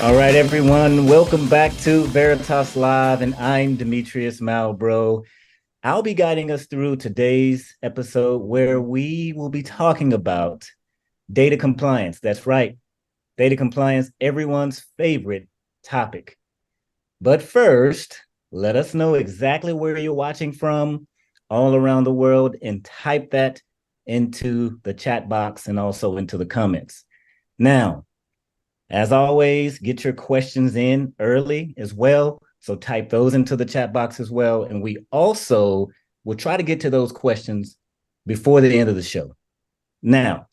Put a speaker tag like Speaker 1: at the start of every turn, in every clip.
Speaker 1: All right, everyone, welcome back to Veritas Live, and I'm Demetrius Malbro. I'll be guiding us through today's episode where we will be talking about data compliance. That's right, data compliance, everyone's favorite topic. But first, let us know exactly where you're watching from all around the world and type that into the chat box and also into the comments. Now, as always, get your questions in early as well. So type those into the chat box as well. And we also will try to get to those questions before the end of the show. Now,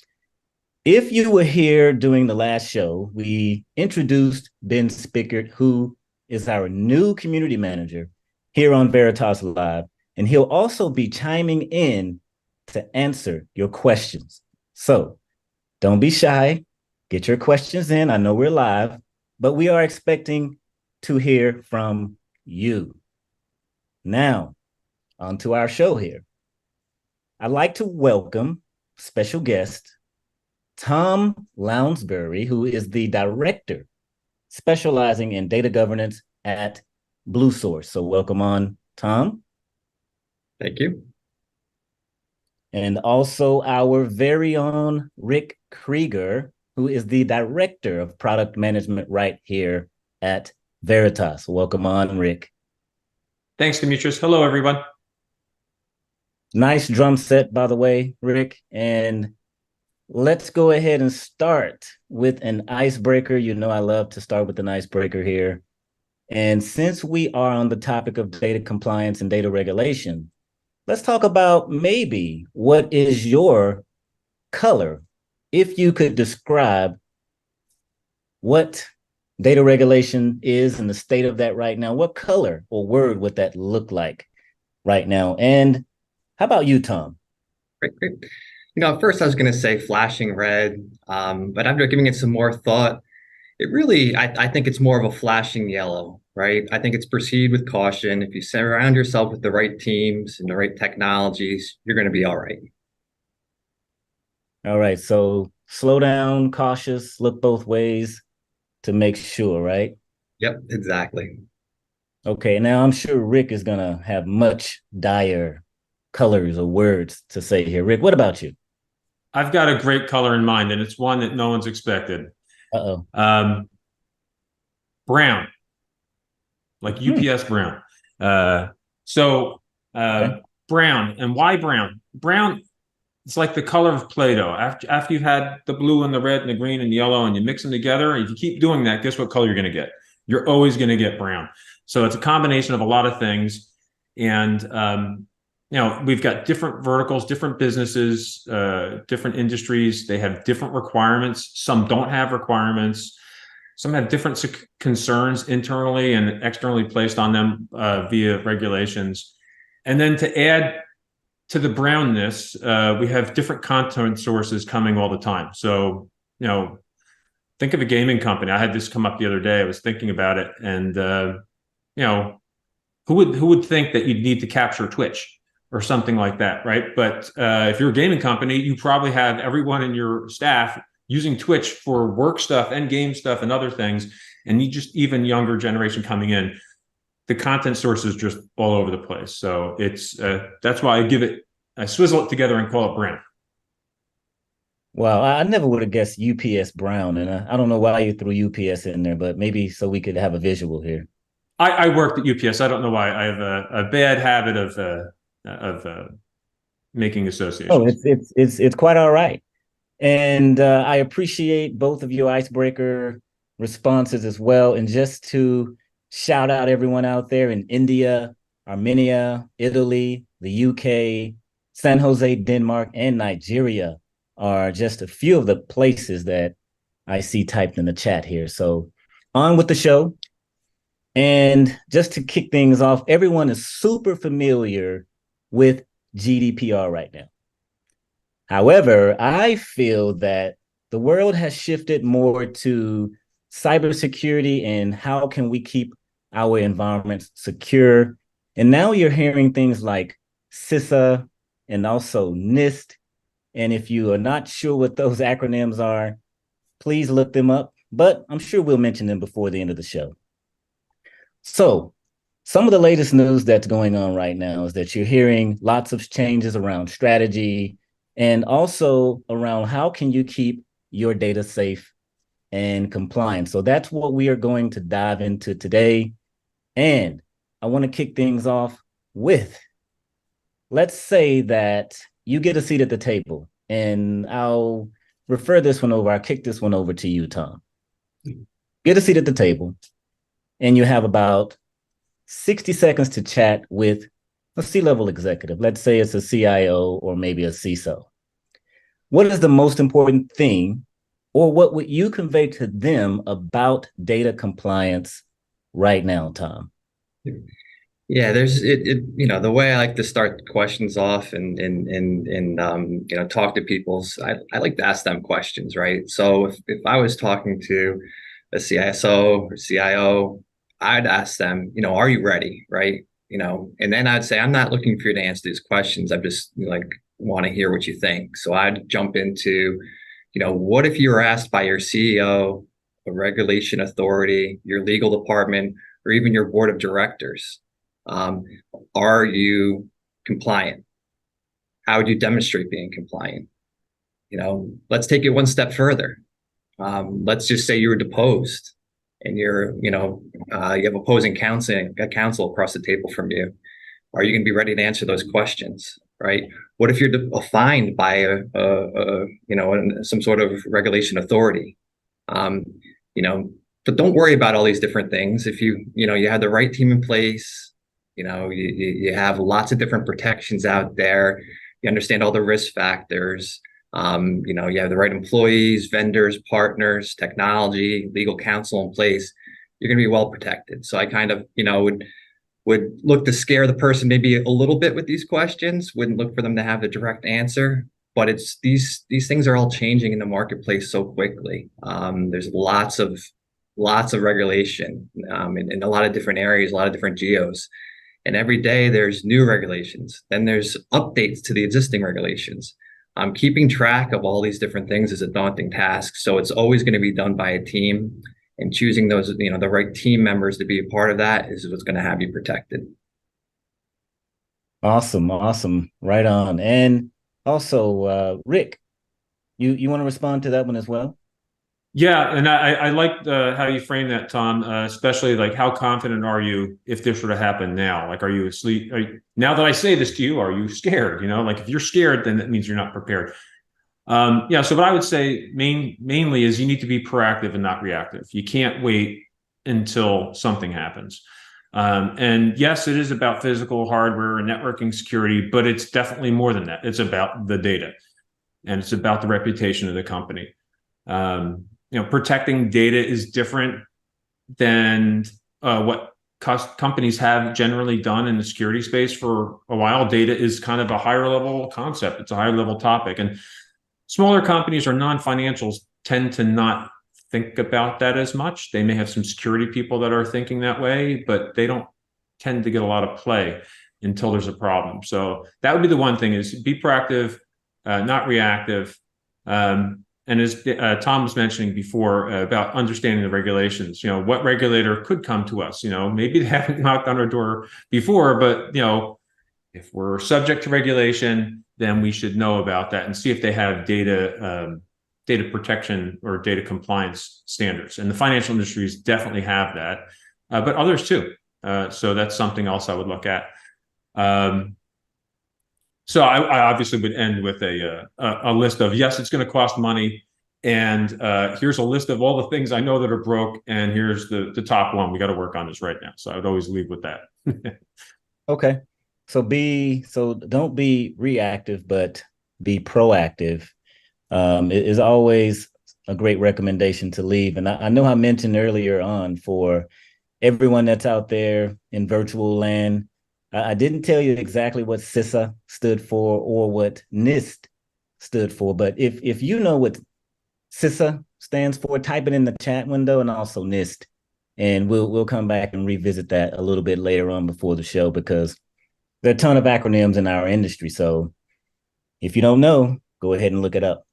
Speaker 1: if you were here during the last show, we introduced Ben Spickert, who is our new community manager here on Veritas Live. And he'll also be chiming in to answer your questions. So don't be shy. Get your questions in. I know we're live, but we are expecting to hear from you. Now, on to our show here. I'd like to welcome special guest, Tom Lounsbury, who is the director specializing in data governance at Bluesource. So welcome on, Tom.
Speaker 2: Thank you.
Speaker 1: And also our very own Rick Krieger, who is the director of product management right here at Veritas. Welcome on, Rick.
Speaker 3: Thanks, Demetrius. Hello, everyone.
Speaker 1: Nice drum set, by the way, Rick. And let's go ahead and start with an icebreaker. You know, I love to start with an icebreaker here. And since we are on the topic of data compliance and data regulation, let's talk about maybe what is your color. If you could describe what data regulation is and the state of that right now, what color or word would that look like right now? And how about you, Tom?
Speaker 2: Great. At first I was going to say flashing red, but after giving it some more thought, I think it's more of a flashing yellow, right? I think it's proceed with caution. If you surround yourself with the right teams and the right technologies, you're going to be all right.
Speaker 1: All right, so slow down, cautious, look both ways to make sure, right?
Speaker 2: Yep, exactly.
Speaker 1: Okay, now I'm sure Rick is going to have much dire colors or words to say here. Rick, what about you?
Speaker 3: I've got a great color in mind, and it's one that no one's expected.
Speaker 1: Uh-oh.
Speaker 3: Brown, like UPS brown. Okay. Brown. And why brown? Brown, it's like the color of Play-Doh. After you've had the blue and the red and the green and yellow and you mix them together, if you keep doing that, guess what color you're going to get? You're always going to get brown. So it's a combination of a lot of things. And, we've got different verticals, different businesses, different industries. They have different requirements. Some don't have requirements. Some have different concerns internally and externally placed on them via regulations. And then to add to the brownness, we have different content sources coming all the time. So, think of a gaming company. I had this come up the other day. I was thinking about it, and who would think that you'd need to capture Twitch or something like that, right? But if you're a gaming company, you probably have everyone in your staff using Twitch for work stuff and game stuff and other things, and you just even younger generation coming in. The content source is just all over the place. So it's that's why I swizzle it together and call it brown.
Speaker 1: Well, I never would have guessed UPS brown, and I don't know why you threw UPS in there, but maybe so we could have a visual here.
Speaker 3: I worked at UPS. I don't know why. I have a bad habit of making associations.
Speaker 1: Oh, it's quite all right. And I appreciate both of your icebreaker responses as well. And just to shout out everyone out there in India, Armenia, Italy, the UK, San Jose, Denmark, and Nigeria are just a few of the places that I see typed in the chat here. So on with the show. And just to kick things off, everyone is super familiar with GDPR right now. However, I feel that the world has shifted more to cybersecurity and how can we keep our environments secure. And now you're hearing things like CISA and also NIST. And if you are not sure what those acronyms are, please look them up. but I'm sure we'll mention them before the end of the show. So, some of the latest news that's going on right now is that you're hearing lots of changes around strategy and also around how can you keep your data safe and compliant. So that's what we are going to dive into today. And I want to kick things off with, let's say that you get a seat at the table, and I'll kick this one over to you, Tom. Get a seat at the table, and you have about 60 seconds to chat with a C-level executive. Let's say it's a CIO or maybe a CISO. What is the most important thing, or what would you convey to them about data compliance right now, Tom?
Speaker 2: Yeah, there's the way I like to start questions off and talk to people. I like to ask them questions, right? So if I was talking to a CISO or CIO, I'd ask them, are you ready, right? And then I'd say, I'm not looking for you to answer these questions. I just want to hear what you think. So I'd jump into, what if you were asked by your CEO, a regulation authority, your legal department, or even your board of directors? Are you compliant? How would you demonstrate being compliant? Let's take it one step further. Let's just say you were deposed and you have opposing counsel across the table from you. Are you going to be ready to answer those questions, right? What if you're fined by some sort of regulation authority? But don't worry about all these different things. If you have the right team in place, you have lots of different protections out there. You understand all the risk factors. You have the right employees, vendors, partners, technology, legal counsel in place. You're going to be well protected. So I kind of, would look to scare the person maybe a little bit with these questions. Wouldn't look for them to have the direct answer. But it's these things are all changing in the marketplace so quickly. There's lots of regulation in a lot of different areas, a lot of different geos. And every day there's new regulations. Then there's updates to the existing regulations. Keeping track of all these different things is a daunting task. So it's always going to be done by a team, and choosing those, the right team members to be a part of that is what's going to have you protected.
Speaker 1: Awesome. Right on. And also, Rick, you want to respond to that one as well?
Speaker 3: Yeah, and I like how you frame that, Tom. Especially like, how confident are you if this were to happen now? Like, are you asleep? Now that I say this to you, are you scared? Like if you're scared, then that means you're not prepared. So what I would say mainly is you need to be proactive and not reactive. You can't wait until something happens. And yes, it is about physical hardware and networking security, but it's definitely more than that. It's about the data, and it's about the reputation of the company. Protecting data is different than what companies have generally done in the security space for a while. Data is kind of a higher level concept. It's a higher level topic, and smaller companies or non-financials tend to not think about that as much. They may have some security people that are thinking that way, but they don't tend to get a lot of play until there's a problem. So that would be the one thing, is be proactive, not reactive. And as Tom was mentioning before about understanding the regulations, what regulator could come to us? Maybe they haven't knocked on our door before, but if we're subject to regulation, then we should know about that and see if they have data protection or data compliance standards. And the financial industries definitely have that, but others too. So that's something else I would look at. So I obviously would end with a list of, yes, it's going to cost money, and here's a list of all the things I know that are broke, and here's the top one. We got to work on this right now. So I would always leave with that.
Speaker 1: Okay. So don't be reactive, but be proactive. It is always a great recommendation to leave. And I know I mentioned earlier on, for everyone that's out there in virtual land, I didn't tell you exactly what CISA stood for or what NIST stood for, but if you know what CISA stands for, type it in the chat window, and also NIST, and we'll come back and revisit that a little bit later on before the show, because there are a ton of acronyms in our industry. So if you don't know, go ahead and look it up.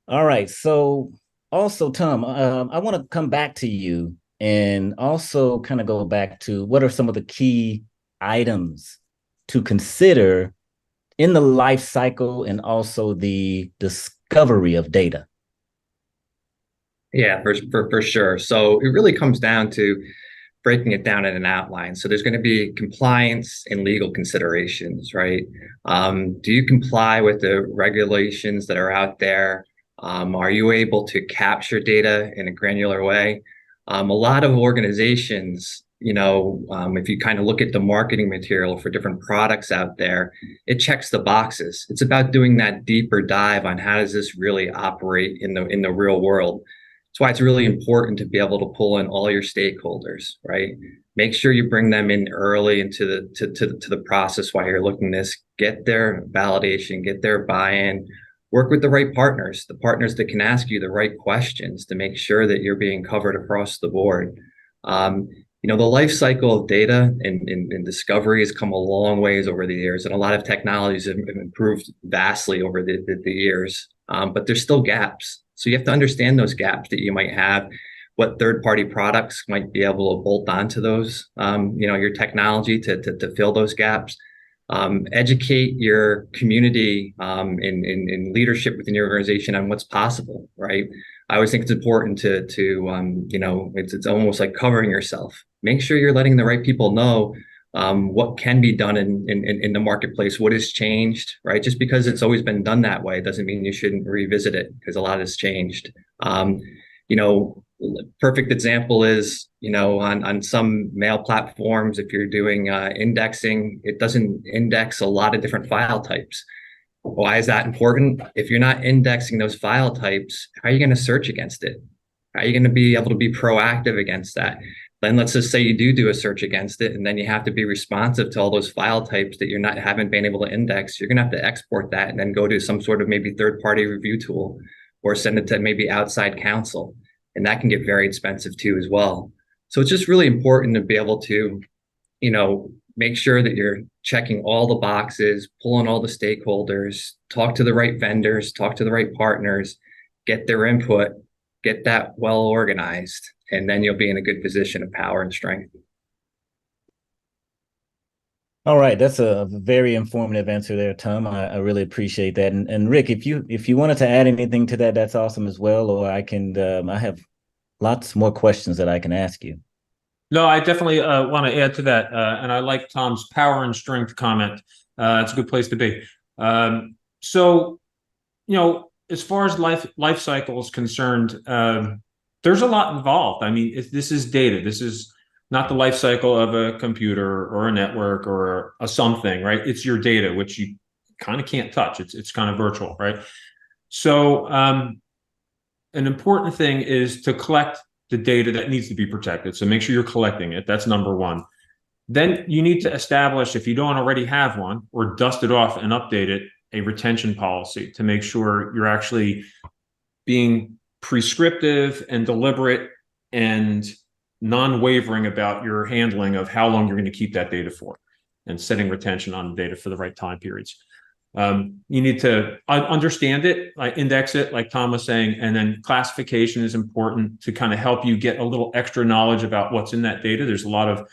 Speaker 1: All right. So Also, Tom, I want to come back to you and also kind of go back to what are some of the key items to consider in the life cycle and also the discovery of data.
Speaker 2: Yeah, for sure. So it really comes down to breaking it down in an outline. So there's going to be compliance and legal considerations, right? Do you comply with the regulations that are out there? Are you able to capture data in a granular way? A lot of organizations, if you kind of look at the marketing material for different products out there, it checks the boxes. It's about doing that deeper dive on how does this really operate in the real world. That's why it's really important to be able to pull in all your stakeholders, right? Make sure you bring them in early into the process while you're looking at this, get their validation, get their buy-in, work with the right partners, the partners that can ask you the right questions to make sure that you're being covered across the board. The life cycle of data and discovery has come a long ways over the years, and a lot of technologies have improved vastly over the years, but there's still gaps. So you have to understand those gaps that you might have, what third-party products might be able to bolt onto those, your technology to fill those gaps. Educate your community in leadership within your organization on what's possible, right? I always think it's important to it's almost like covering yourself. Make sure you're letting the right people know what can be done in the marketplace, what has changed, right? Just because it's always been done that way doesn't mean you shouldn't revisit it, because a lot has changed. Perfect example is, on some mail platforms, if you're doing indexing, it doesn't index a lot of different file types. Why is that important? If you're not indexing those file types, how are you going to search against it? How are you going to be able to be proactive against that? Then let's just say you do a search against it, and then you have to be responsive to all those file types that haven't been able to index. You're going to have to export that and then go to some sort of maybe third-party review tool, or send it to maybe outside counsel. And that can get very expensive too as well. So it's just really important to be able to, make sure that you're checking all the boxes, pulling all the stakeholders, talk to the right vendors, talk to the right partners, get their input, get that well organized, and then you'll be in a good position of power and strength.
Speaker 1: All right, that's a very informative answer there, Tom. I really appreciate that. And Rick, if you wanted to add anything to that, that's awesome as well. Or I have lots more questions that I can ask you.
Speaker 3: No, I definitely want to add to that, and I like Tom's power and strength comment. It's a good place to be. So, as far as life cycle is concerned, there's a lot involved. I mean, this is data. This is not the life cycle of a computer or a network or a something, right? It's your data, which you kind of can't touch. It's kind of virtual, right? So, an important thing is to collect the data that needs to be protected. So make sure you're collecting it. That's number one. Then you need to establish, if you don't already have one, or dust it off and update it, a retention policy to make sure you're actually being prescriptive and deliberate and non-wavering about your handling of how long you're going to keep that data for, and setting retention on the data for the right time periods. You need to understand it, like index it, like Tom was saying, and then classification is important to kind of help you get a little extra knowledge about what's in that data. There's a lot of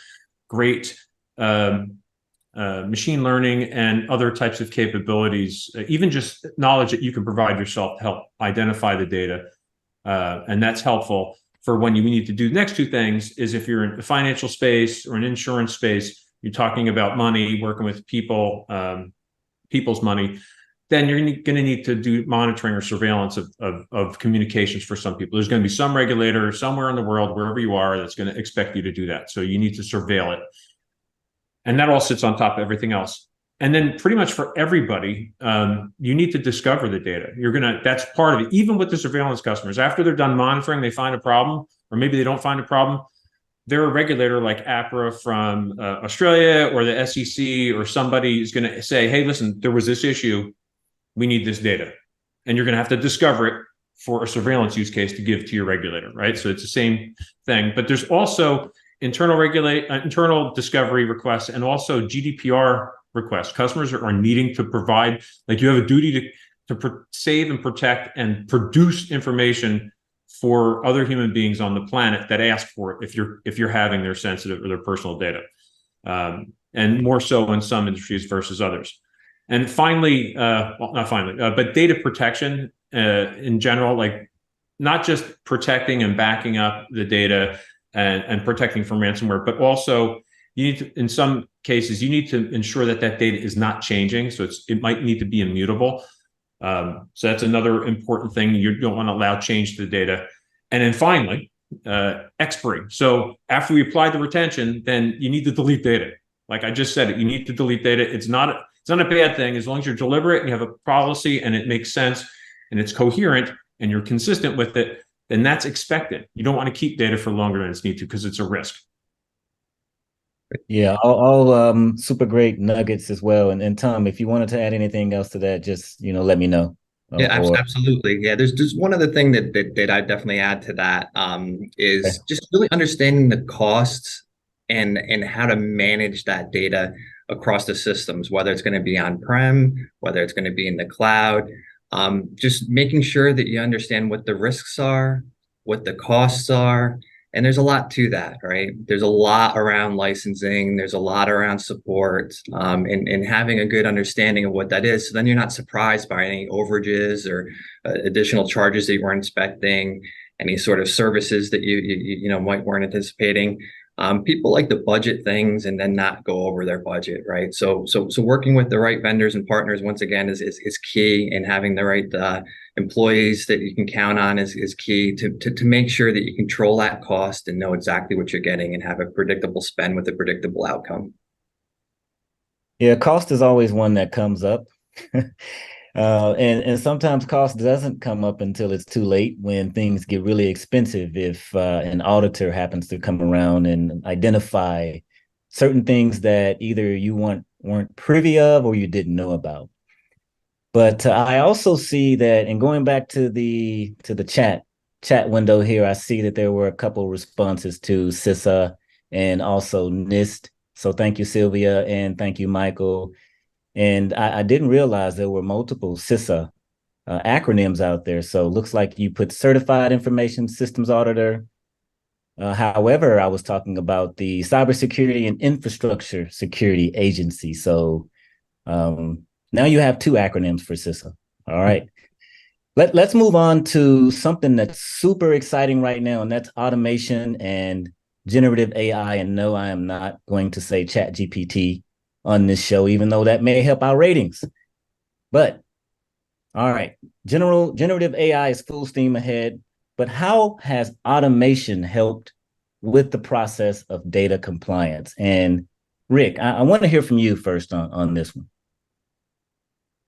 Speaker 3: great machine learning and other types of capabilities, even just knowledge that you can provide yourself to help identify the data. And that's helpful for when you need to do the next two things. Is if you're in the financial space or an insurance space, you're talking about money, working with people, people's money, then you're going to need to do monitoring or surveillance of communications for some people. There's going to be some regulator somewhere in the world, wherever you are, that's going to expect you to do that. So you need to surveil it. And that all sits on top of everything else. And then pretty much for everybody, you need to discover the data. That's part of it. Even with the surveillance customers, after they're done monitoring, they find a problem, or maybe they don't find a problem. They're a regulator like APRA from Australia, or the SEC, or somebody is going to say, hey, listen, there was this issue. We need this data. And you're going to have to discover it for a surveillance use case to give to your regulator, right? So it's the same thing. But there's also internal discovery requests, and also GDPR requests. Customers are needing to provide, like, you have a duty to save and protect and produce information for other human beings on the planet that ask for it if you're having their sensitive or their personal data, and more so in some industries versus others. And finally, well, not finally, but data protection in general, like not just protecting and backing up the data and protecting from ransomware, but also you need to, in some cases, you need to ensure that that data is not changing. So it might need to be immutable. So that's another important thing. You don't want to allow change to the data. And then finally, expiry. So after we apply the retention, then you need to delete data. Like I just said, you need to delete data. It's not a bad thing as long as you're deliberate and you have a policy and it makes sense and it's coherent and you're consistent with it, then that's expected. You don't want to keep data for longer than it's needed to because it's a risk.
Speaker 1: Yeah, all super great nuggets as well. And Tom, if you wanted to add anything else to that, just let me know.
Speaker 2: Yeah, absolutely. Yeah, there's one other thing that I definitely add to that is just really understanding the costs and how to manage that data across the systems, whether it's going to be on-prem, whether it's going to be in the cloud. Just making sure that you understand what the risks are, what the costs are. And there's a lot to that, right? There's a lot around licensing. There's a lot around support, and having a good understanding of what that is. So then you're not surprised by any overages or additional charges that you weren't expecting, any sort of services that you weren't anticipating. People like to budget things and then not go over their budget, right? So working with the right vendors and partners once again is key, and having the right employees that you can count on is key to make sure that you control that cost and know exactly what you're getting and have a predictable spend with a predictable outcome.
Speaker 1: Yeah, cost is always one that comes up. And sometimes cost doesn't come up until it's too late, when things get really expensive. If an auditor happens to come around and identify certain things that either you weren't privy of or you didn't know about. But I also see that, and going back to the chat window here, I see that there were a couple responses to CISA and also NIST. So thank you, Sylvia, and thank you, Michael. And I didn't realize there were multiple CISA acronyms out there. So it looks like you put Certified Information Systems Auditor. However, I was talking about the Cybersecurity and Infrastructure Security Agency. So now you have two acronyms for CISA. All right. Let's move on to something that's super exciting right now, and that's automation and generative AI. And no, I am not going to say ChatGPT on this show, even though that may help our ratings. But all right, generative AI is full steam ahead. But how has automation helped with the process of data compliance? And Rick, I want to hear from you first on this one.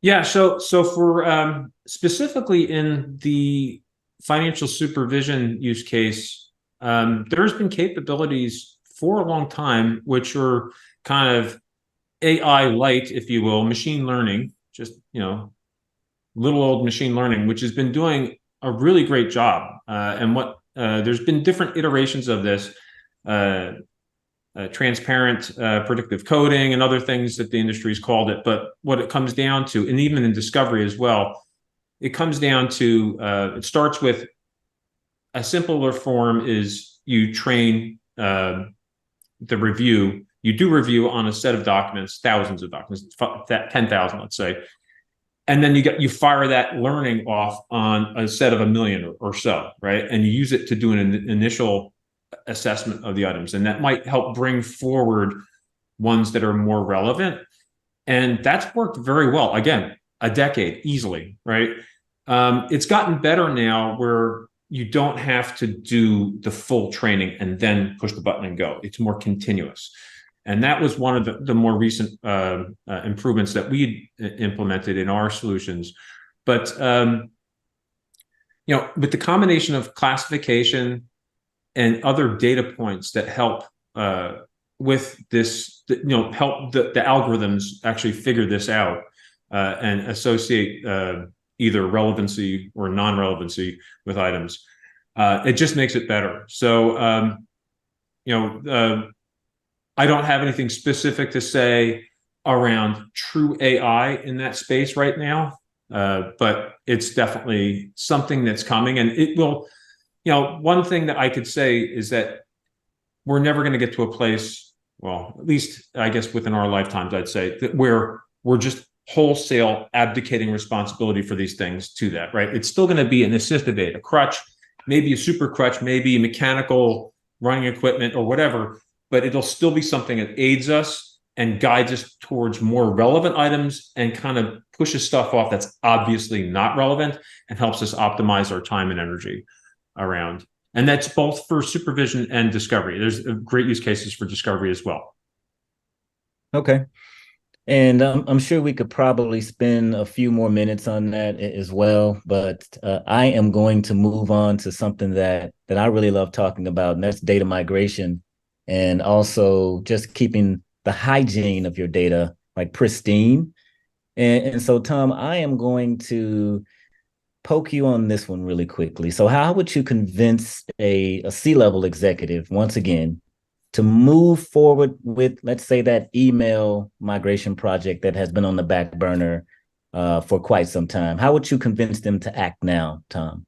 Speaker 3: Yeah, so for specifically in the financial supervision use case, there's been capabilities for a long time which are kind of AI light, if you will, machine learning, just little old machine learning, which has been doing a really great job. And what there's been different iterations of this. Transparent predictive coding and other things that the industry's called it. But what it comes down to, and even in discovery as well, it comes down to, it starts with a simpler form is you train the review. You do review on a set of documents, thousands of documents, 10,000, let's say. And then you fire that learning off on a set of 1 million or so, right? And you use it to do an initial assessment of the items, and that might help bring forward ones that are more relevant. And that's worked very well. Again, a decade easily, right? It's gotten better now where you don't have to do the full training and then push the button and go. It's more continuous. And that was one of the more recent improvements that we implemented in our solutions. But with the combination of classification and other data points that help with this, help the algorithms actually figure this out and associate either relevancy or non-relevancy with items. It just makes it better. So, I don't have anything specific to say around true AI in that space right now, but it's definitely something that's coming, and it will. one thing that I could say is that we're never going to get to a place, well, at least I guess within our lifetimes, I'd say, that where we're just wholesale abdicating responsibility for these things to that, right? It's still going to be an assistive aid, a crutch, maybe a super crutch, maybe mechanical running equipment or whatever, but it'll still be something that aids us and guides us towards more relevant items and kind of pushes stuff off that's obviously not relevant and helps us optimize our time and energy around. And that's both for supervision and discovery. There's great use cases for discovery as well.
Speaker 1: Okay. And I'm sure we could probably spend a few more minutes on that as well, but I am going to move on to something that I really love talking about, and that's data migration, and also just keeping the hygiene of your data like pristine. And so, Tom, I am going to poke you on this one really quickly. So, how would you convince a C-level executive, once again, to move forward with, let's say, that email migration project that has been on the back burner for quite some time? How would you convince them to act now, Tom?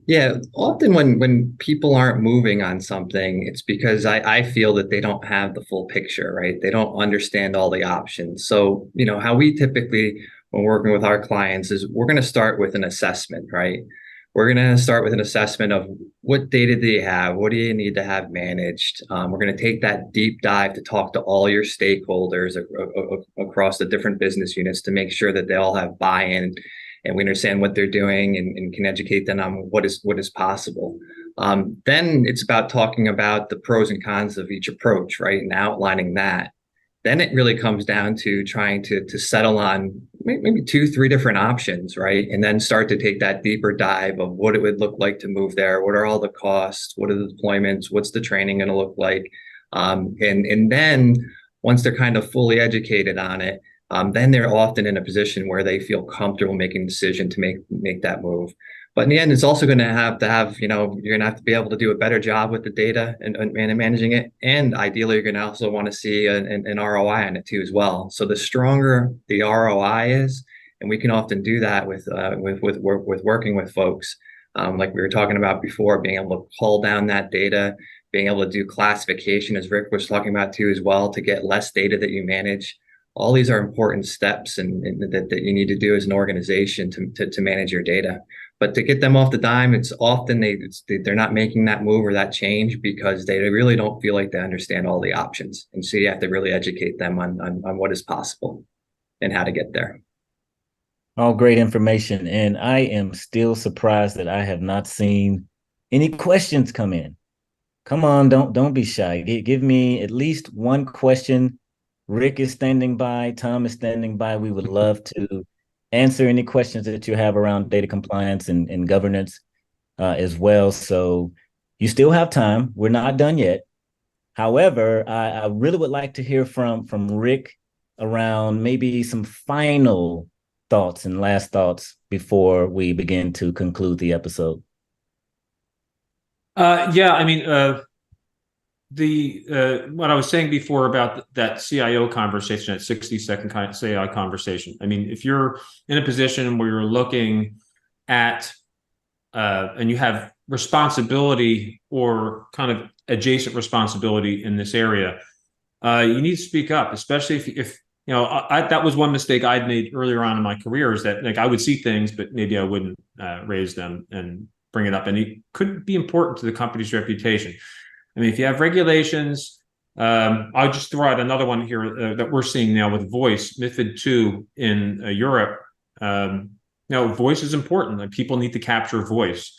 Speaker 2: Yeah, often when people aren't moving on something, it's because I feel that they don't have the full picture, right? They don't understand all the options. So, how we typically, when working with our clients, is we're going to start with an assessment, right? We're going to start with an assessment of what data do you have? What do you need to have managed? We're going to take that deep dive to talk to all your stakeholders across the different business units to make sure that they all have buy-in and we understand what they're doing and can educate them on what is possible. Then it's about talking about the pros and cons of each approach, right? And outlining that. Then it really comes down to trying to settle on maybe 2-3 different options, right? And then start to take that deeper dive of what it would look like to move there. What are all the costs? What are the deployments? What's the training going to look like? And then once they're kind of fully educated on it, then they're often in a position where they feel comfortable making a decision to make that move. But in the end, it's also going to have, you're going to have to be able to do a better job with the data and managing it. And ideally, you're going to also want to see an ROI on it too as well. So the stronger the ROI is, and we can often do that with working with folks, like we were talking about before, being able to pull down that data, being able to do classification, as Rick was talking about too as well, to get less data that you manage. All these are important steps and that you need to do as an organization to manage your data. But to get them off the dime, it's often they're not making that move or that change because they really don't feel like they understand all the options. And so you have to really educate them on what is possible and how to get there.
Speaker 1: All great information. And I am still surprised that I have not seen any questions come in. Come on, don't be shy. Give me at least one question. Rick is standing by. Tom is standing by. We would love to answer any questions that you have around data compliance and governance as well. So you still have time. We're not done yet. However, I really would like to hear from Rick around maybe some final thoughts and last thoughts before we begin to conclude the episode.
Speaker 3: Yeah, I mean, what I was saying before about that CIO conversation, that 60-second kind of CIO conversation. I mean, if you're in a position where you're looking at and you have responsibility or kind of adjacent responsibility in this area, you need to speak up, especially if that was one mistake I'd made earlier on in my career, is that like I would see things, but maybe I wouldn't raise them and bring it up. And it could be important to the company's reputation. I mean, if you have regulations, I'll just throw out another one here that we're seeing now with voice, MiFID II in Europe. Voice is important. Like, people need to capture voice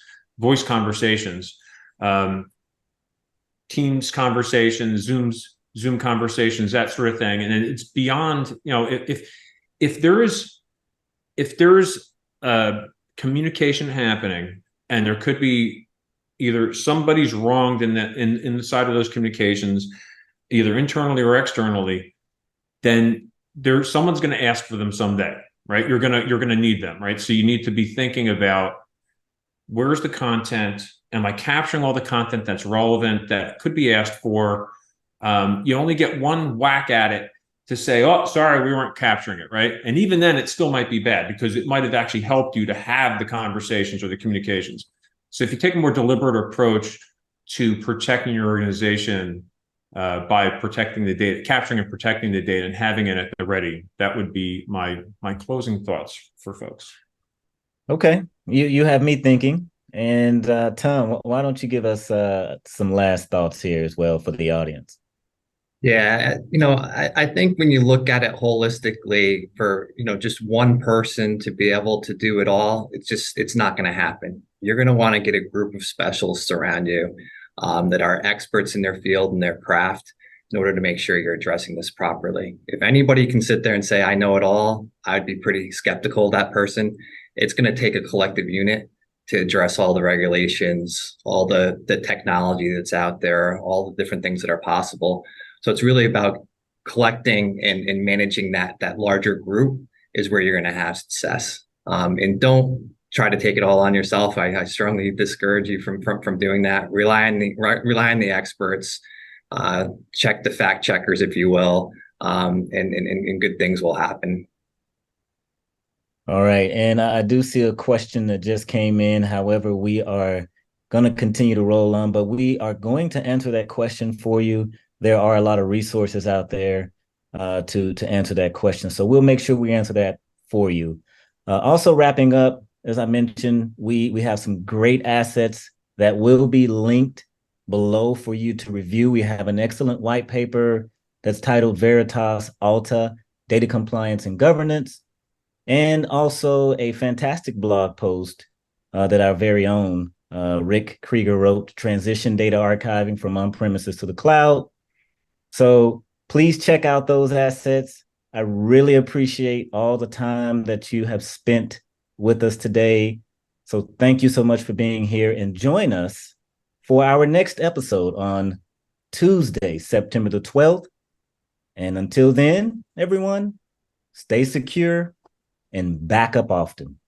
Speaker 3: conversations, Teams conversations, Zoom conversations, that sort of thing. And then it's beyond, if there's communication happening and there could be either somebody's wronged in the side of those communications, either internally or externally, then someone's going to ask for them someday, right? You're gonna need them, right? So you need to be thinking about, where's the content? Am I capturing all the content that's relevant, that could be asked for? You only get one whack at it to say, oh, sorry, we weren't capturing it, right? And even then, it still might be bad because it might have actually helped you to have the conversations or the communications. So if you take a more deliberate approach to protecting your organization by protecting the data, capturing and protecting the data and having it at the ready, that would be my closing thoughts for folks.
Speaker 1: Okay, you have me thinking. And Tom, why don't you give us some last thoughts here as well for the audience?
Speaker 2: Yeah, I think when you look at it holistically, for, just one person to be able to do it all, it's not going to happen. You're going to want to get a group of specialists around you that are experts in their field and their craft in order to make sure you're addressing this properly. If anybody can sit there and say, I know it all, I'd be pretty skeptical of that person. It's going to take a collective unit to address all the regulations, all the technology that's out there, all the different things that are possible. So it's really about collecting and managing that larger group is where you're going to have success. And don't try to take it all on yourself. I strongly discourage you from doing that. Rely on the experts. Check the fact checkers, if you will, and good things will happen.
Speaker 1: All right, and I do see a question that just came in. However, we are going to continue to roll on, but we are going to answer that question for you. There are a lot of resources out there to answer that question. So we'll make sure we answer that for you. Also wrapping up, as I mentioned, we have some great assets that will be linked below for you to review. We have an excellent white paper that's titled Veritas Alta, Data Compliance and Governance, and also a fantastic blog post that our very own Rick Krieger wrote, Transition Data Archiving from On-Premises to the Cloud. So please check out those assets. I really appreciate all the time that you have spent with us today. So thank you so much for being here, and join us for our next episode on Tuesday, September the 12th. And until then, everyone, stay secure and back up often.